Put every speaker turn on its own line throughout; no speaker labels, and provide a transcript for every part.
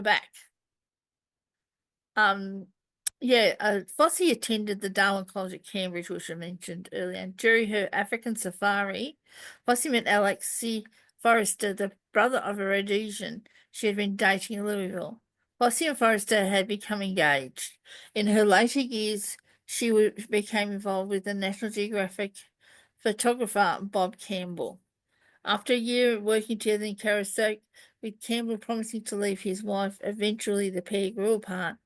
back. Um, Fossey attended the Darwin College at Cambridge, which I mentioned earlier, and during her African safari, Fossey met Alexi Forrester, the brother of a Rhodesian she had been dating in Louisville. Fossey and Forrester had become engaged. In her later years, became involved with the National Geographic photographer Bob Campbell. After a year working together in Carrick, with Campbell promising to leave his wife, eventually the pair grew apart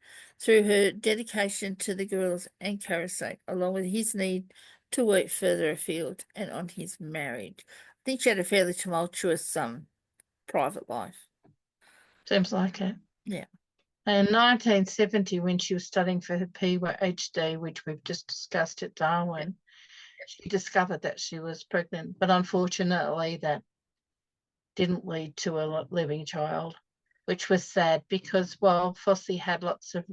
through her dedication to the gorillas and Carrick, along with his need to work further afield and on his marriage. I think she had a fairly tumultuous private life.
Seems like it.
Yeah.
In 1970, when she was studying for her PhD, which we've just discussed at Darwin, she discovered that she was pregnant, but unfortunately that didn't lead to a living child, which was sad because while Fossey had lots of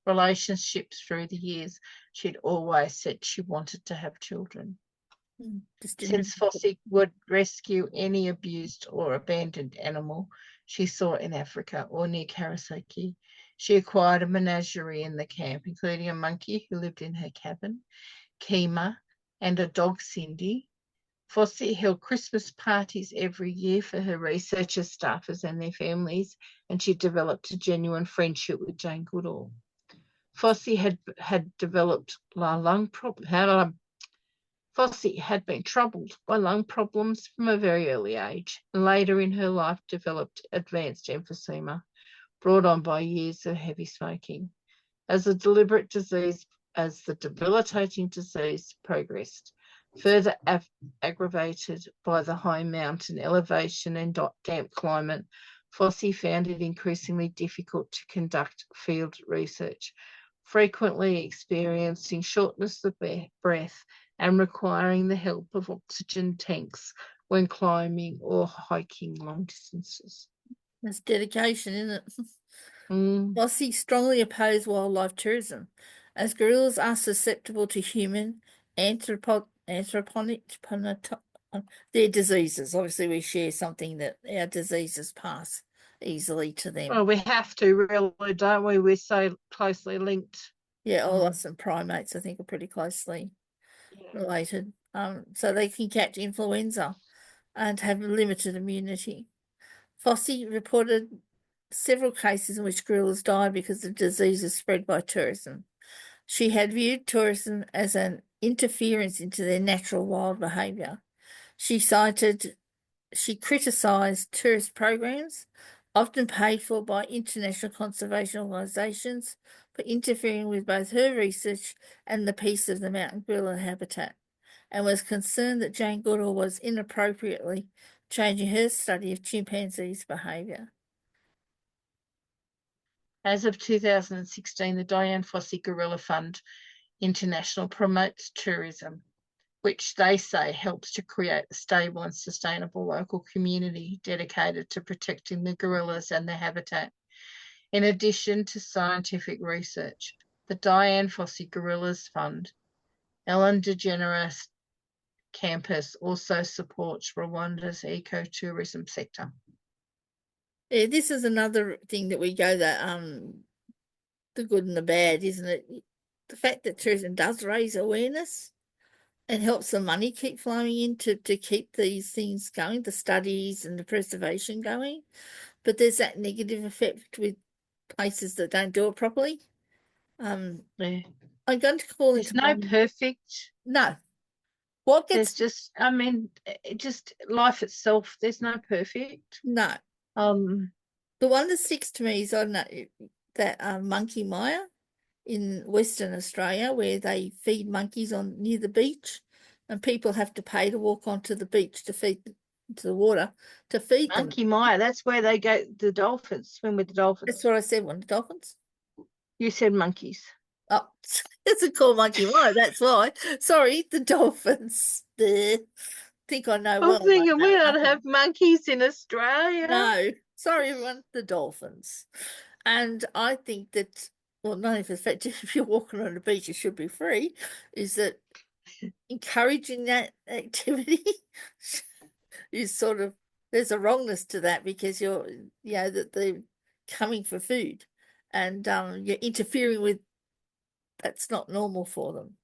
relationships through the years, she'd always said she wanted to have children. Since Fossey would rescue any abused or abandoned animal she saw in Africa or near Karasaki, she acquired a menagerie in the camp, including a monkey who lived in her cabin, Kima, and a dog, Cindy. Fossey held Christmas parties every year for her researchers, staffers, and their families, and she developed a genuine friendship with Jane Goodall. Fossey had developed lung problems. Fossey had been troubled by lung problems from a very early age, and later in her life developed advanced emphysema, brought on by years of heavy smoking. As the debilitating disease progressed, further aggravated by the high mountain elevation and damp climate, Fossey found it increasingly difficult to conduct field research, frequently experiencing shortness of breath and requiring the help of oxygen tanks when climbing or hiking long distances.
That's dedication, isn't it? Fossey strongly opposed wildlife tourism, as gorillas are susceptible to human anthroponic their diseases. Obviously, we share something that our diseases pass easily to them.
Well, we have to, really, don't we? We're so closely linked.
Yeah, all us and primates, I think, are pretty closely related. So they can catch influenza and have limited immunity. Fossey reported several cases in which gorillas died because the disease is spread by tourism. She had viewed tourism as an interference into their natural wild behaviour. She criticised tourist programs, often paid for by international conservation organisations, for interfering with both her research and the peace of the mountain gorilla habitat, and was concerned that Jane Goodall was inappropriately changing her study of chimpanzees' behaviour.
As of 2016, the Diane Fossey Gorilla Fund International promotes tourism, which they say helps to create a stable and sustainable local community dedicated to protecting the gorillas and their habitat. In addition to scientific research, the Diane Fossey Gorillas Fund, Ellen DeGeneres campus also supports Rwanda's ecotourism sector.
Yeah, this is another thing that we go that the good and the bad, isn't it? The fact that tourism does raise awareness and helps the money keep flowing in to keep these things going, the studies and the preservation going. But there's that negative effect with places that don't do it properly. I'm going to call
There's
into
no perfect.
No.
There's just, I mean, just life itself. There's no perfect.
No. The one that sticks to me is, I don't know, that Monkey Mire in Western Australia, where they feed monkeys on near the beach, and people have to pay to walk onto the beach to feed into the water to feed them.
Monkey Mire, that's where they go, the dolphins, swim with the dolphins.
That's what I said, one, the dolphins?
You said monkeys.
Oh, it's called Monkey Mire, that's why. Sorry, the dolphins. I think I know well.
I'm thinking we don't have monkeys in Australia.
No, sorry everyone, the dolphins. And I think that, well, not if if you're walking on the beach, it should be free, is that encouraging that activity is sort of, there's a wrongness to that, because that the coming for food, and you're interfering with. That's not normal for them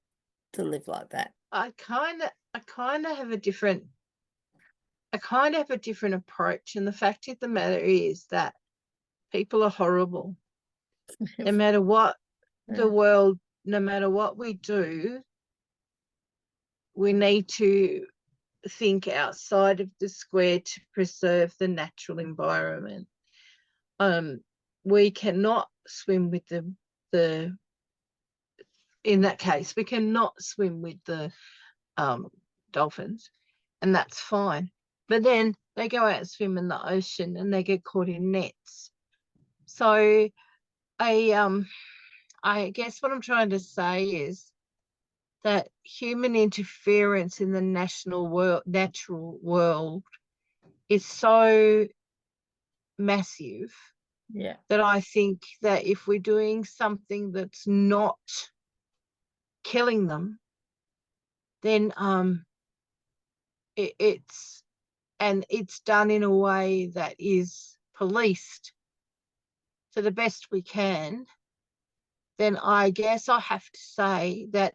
to live like that.
I kind of have a different approach, and the fact of the matter is that people are horrible. No matter what the
Yeah,
world, no matter what we do, we need to think outside of the square to preserve the natural environment. Um, we cannot swim with the in that case, we cannot swim with the um, dolphins, and that's fine. But then they go out and swim in the ocean and they get caught in nets. So I I guess what I'm trying to say is that human interference in the natural world is so massive
yeah,
that I think that if we're doing something that's not killing them, then it's and it's done in a way that is policed to the best we can, then I guess I have to say that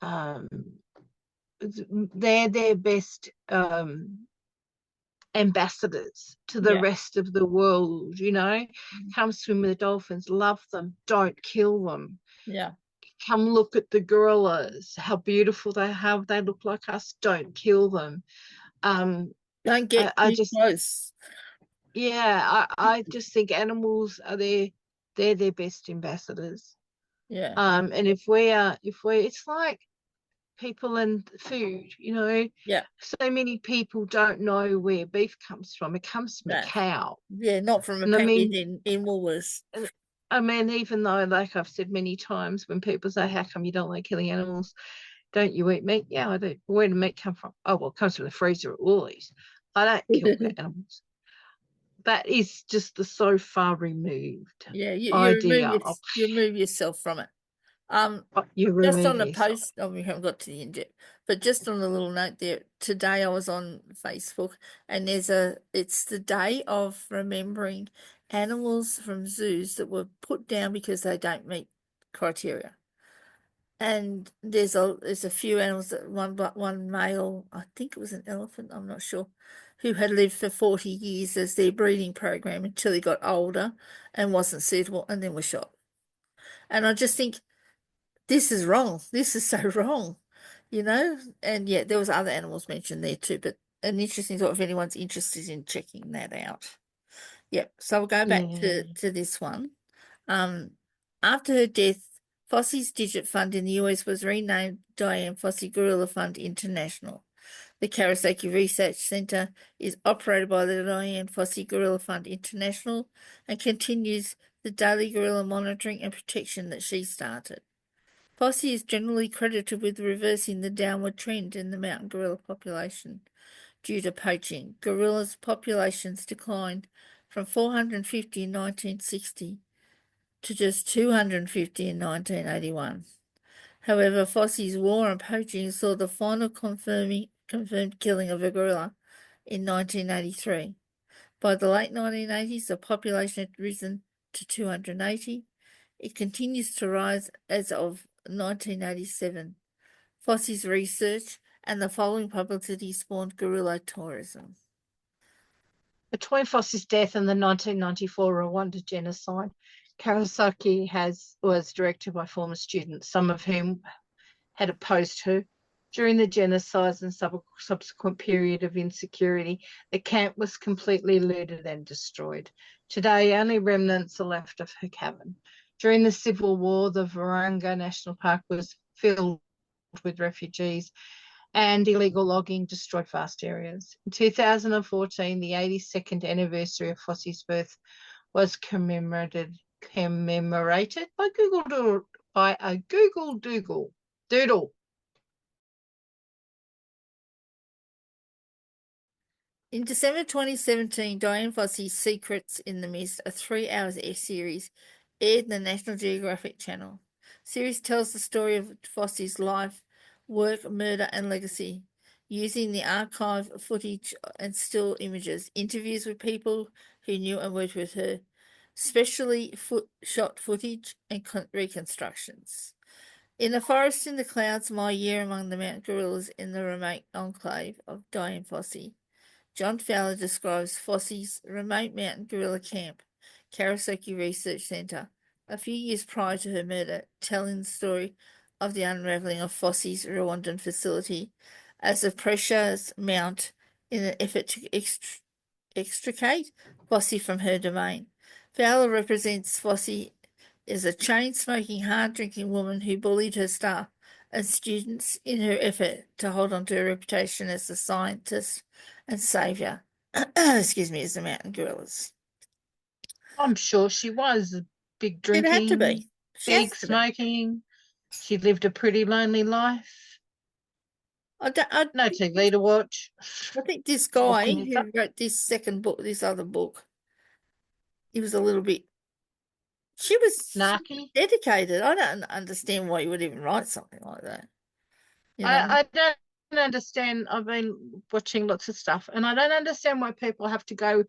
um, they're their best ambassadors to the
yeah,
rest of the world. Come swim with the dolphins, love them, don't kill them.
yeah.
Come look at the gorillas, how beautiful they have. They look like us. Don't kill them. Um,
Don't
I,
get
I
too
just,
close.
yeah, I just think animals are they're their best ambassadors.
Yeah,
And it's like people and food.
yeah.
So many people don't know where beef comes from. It comes from a
No,
cow.
yeah, not from a
And I
package
mean,
in Woolworths.
even though, like I've said many times, when people say, "How come you don't like killing animals? Don't you eat meat?" Yeah, I do. Where did meat come from? Oh, well, it comes from the freezer at Woolies. I don't kill animals. That is just the so far removed
Yeah,
idea of
you remove yourself from it. Um,
you
just on
remove
the
yourself.
post, oh, we haven't got to the end yet, but just on a little note there, today I was on Facebook, and it's the day of remembering animals from zoos that were put down because they don't meet criteria. And there's a few animals that one male, I think it was an elephant, I'm not sure, who had lived for 40 years as their breeding program until he got older and wasn't suitable and then was shot. And I just think this is wrong. This is so wrong, you know? And yeah, there was other animals mentioned there too, but an interesting thought if anyone's interested in checking that out. Yep. So we'll go back
Yeah.
to this one. Um, After her death, Fossey's Digit Fund in the US was renamed Diane Fossey Gorilla Fund International. The Karasaki Research Center is operated by the Diane Fossey Gorilla Fund International and continues the daily gorilla monitoring and protection that she started. Fossey is generally credited with reversing the downward trend in the mountain gorilla population due to poaching. Gorillas populations declined from 450 in 1960 to just 250 in 1981. However, Fossey's war on poaching saw the final confirmed killing of a gorilla in 1983. By the late 1980s, the population had risen to 280. It continues to rise as of 1987. Fossey's research and the following publicity spawned gorilla tourism.
Between Fossey's death and the 1994 Rwanda genocide, Karasaki was directed by former students, some of whom had opposed her. During the genocide and subsequent period of insecurity, the camp was completely looted and destroyed. Today, only remnants are left of her cabin. During the Civil War, the Virunga National Park was filled with refugees, and illegal logging destroyed vast areas. In 2014, the 82nd anniversary of Fossey's birth was commemorated by a Google Doodle.
In December 2017, Diane Fossey's Secrets in the Mist, a 3 hour series, aired in the National Geographic Channel. The series tells the story of Fossey's life, work, murder, and legacy. using the archive footage and still images, interviews with people who knew and worked with her, specially shot footage and reconstructions. In the forest in the clouds, my year among the mountain gorillas in the remote enclave of Dian Fossey. John Fowler describes Fossey's remote mountain gorilla camp, Karasaki Research Centre, a few years prior to her murder, telling the story of the unravelling of Fossey's Rwandan facility as the pressures mount in an effort to extricate Fossey from her domain. Fowler represents Fossey as a chain-smoking, hard-drinking woman who bullied her staff and students in her effort to hold on to her reputation as a scientist and saviour, excuse me, as the mountain gorillas.
I'm sure she was big
It had to
drinking,
be. She has
big
to be.
smoking. She lived a pretty lonely life.
I, don't, I,
No TV to watch.
I think this
What
guy
can you say?
who wrote this second book, this other book, he was a little bit. She was
Narky.
dedicated. I don't understand why you would even write something like that. You know?
I don't understand. I've been watching lots of stuff, and I don't understand why people have to go.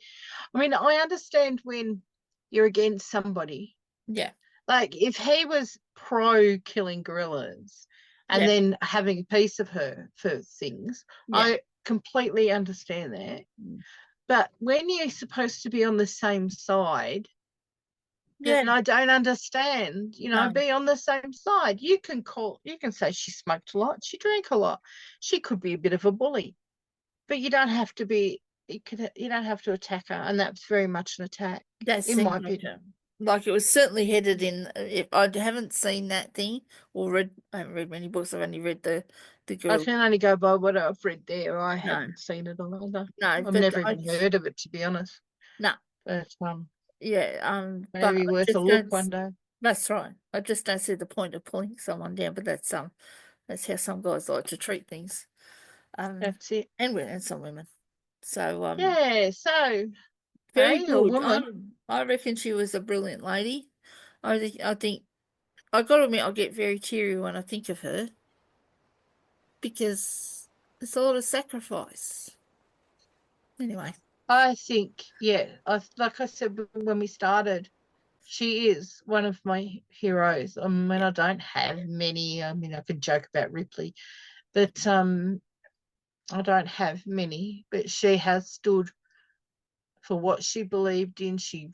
I mean, I understand when you're against somebody.
Yeah,
Like if he was pro killing gorillas and
yeah,
then having a piece of her for things,
yeah,
I completely understand that.
mm,
But when you're supposed to be on the same side,
yeah.
then I don't understand,
No,
be on the same side. You can say she smoked a lot, she drank a lot. She could be a bit of a bully, but you don't have to attack her. And that's very much an attack,
that
in my
seemed
opinion.
like it was certainly headed in. If I haven't seen that thing or read, I haven't read many books. I've only read the
I
girl.
can only go by what I've read there. I
No,
haven't seen it either.
no,
I've
but
never even heard of it, to be honest.
no,
But
yeah, but
maybe
I
worth a
just
look
don't.
one day.
That's right. I just don't see the point of pulling someone down. But that's how some guys like to treat things. Um,
That's it.
and some women. So
Yeah. So,
very
hey, a
good.
woman.
I reckon she was a brilliant lady. I think I got to admit I get very teary when I think of her because it's a lot of sacrifice. Anyway,
I think, yeah. Like I said when we started, she is one of my heroes. I mean,
yeah,
I don't have many. I mean, I could joke about Ripley, but I don't have many. But she has stood for what she believed in. She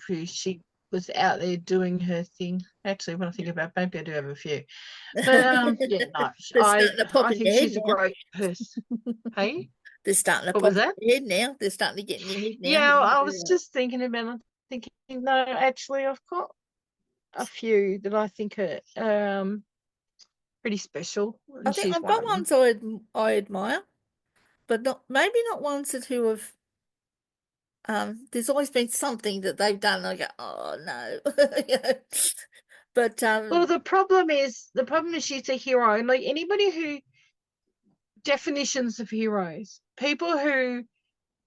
was out there doing her thing. Actually, when I think
yeah.
about it, maybe I do have a few. But yeah, no,
They're starting to pop
I
in
think
your head
she's a
now.
great person. Hey,
They're starting to
what was
pop in
that?
your head now. They're starting to get in your head now.
Yeah, I was just thinking about it, thinking, no, actually, I've got a few that I think are pretty special,
I
and
think
she's
I've
one
got
of them.
ones I admire, but not maybe not ones that who have. There's always been something that they've done. I go, oh no, you know. But
Well, the problem is she's a hero, and like anybody who definitions of heroes, people who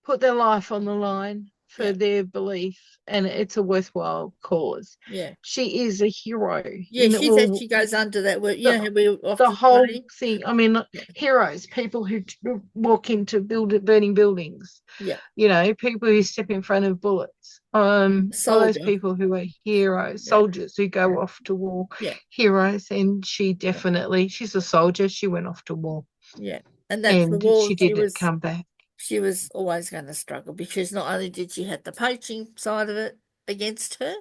put their life on the line for
yeah,
their belief, and it's a worthwhile cause.
yeah,
She is a hero
yeah.
in
She said
all
she goes under that word. You know
the
how we
the
often
whole
say,
thing. I mean,
yeah,
heroes, people who walk into burning buildings,
yeah,
people who step in front of bullets. All those
soldier,
people who are heroes,
yeah,
soldiers who go off to war,
yeah,
heroes. And she's a soldier. She went off to war,
yeah. And that's the
and
war
she didn't come back.
she was always going to struggle because not only did she have the poaching side of it against her,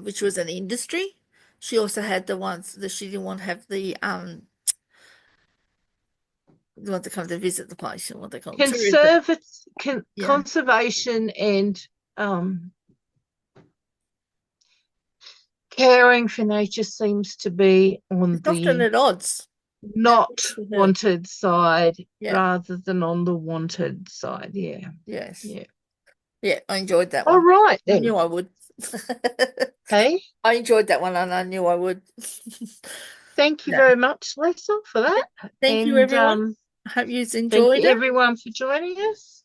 which was an industry, she also had the ones that she didn't want to have the ones that come to visit the place, what they call them, tourism. Yeah,
Conservation and um, caring for nature seems to be on
it's often
the
at odds. At
not
odds with her.
wanted side
Yeah.
rather than on the wanted side. Yeah.
Yes.
Yeah.
Yeah, I enjoyed that
All
one.
right
I
then.
knew I would.
Hey,
I enjoyed that one and I knew I would.
thank you
Yeah.
very much, Lisa, for that.
Thank you,
And
everyone. I hope you
thank
enjoyed
you
it.
everyone for joining us.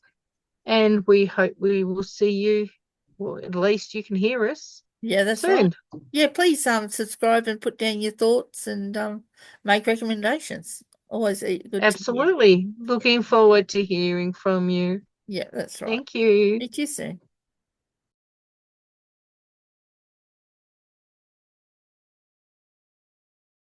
And we hope we will see you, or at least you can hear us
Yeah, that's right.
soon.
Yeah, please subscribe and put down your thoughts and make recommendations. Always good to hear.
Absolutely. Looking forward to hearing from you.
Yeah, that's right.
Thank you.
Meet you soon.